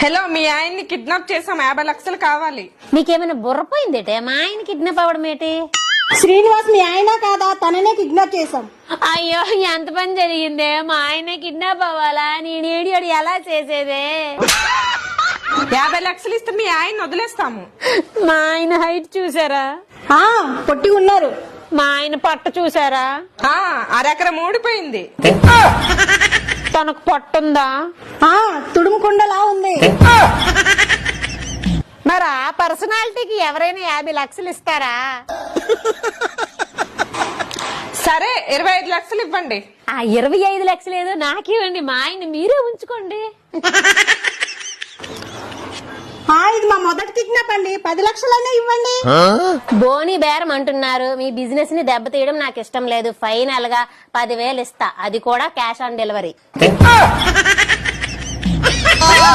Hello, మీ ఆయన్ని kidnap చేసాం, 50 లక్షలు కావాలి. మీకేమైనా బుర్రపోయిందేటే? మా ఆయన కిడ్నాప్ అవ్వడం ఏంటి? శ్రీనివాస్ మీ ఆయన కాదా? తననే కిడ్నాప్ చేసాం. అయ్యో, ఎంత పని జరిగిందే! మా ఆయన కిడ్నాప్ అవ్వాలా? నేను ఏడియోడు ఎలా చేసేదే? 50 లక్షలు ఇస్తే మీ ఆయన్ని వదిలేస్తాము. మా ఆయన హైట్ చూసారా? పొట్టి ఉన్నారు. మా ఆయన పొట్ట చూసారా? అరెకరం ఊడిపోయింది. తనకు పొట్టుందా? తుడుముకుండలా ఉంది. మరి ఆ పర్సనాలిటీకి ఎవరైనా 50 లక్షలు ఇస్తారా? సరే, 25 లక్షలు ఇవ్వండి. ఆ 25 లక్షలు ఏదో నాకివ్వండి, మా ఆయన మీరే ఉంచుకోండి. ఇది మా మొదటి కిడ్నాప్ అండి. 10 లక్షలైనా ఇవ్వండి. బోని బేరం అంటున్నారు. మీ బిజినెస్ ని దెబ్బతీయడం నాకు ఇష్టం లేదు. ఫైనల్ గా 10,000 ఇస్తా, అది కూడా క్యాష్ ఆన్ డెలివరీ.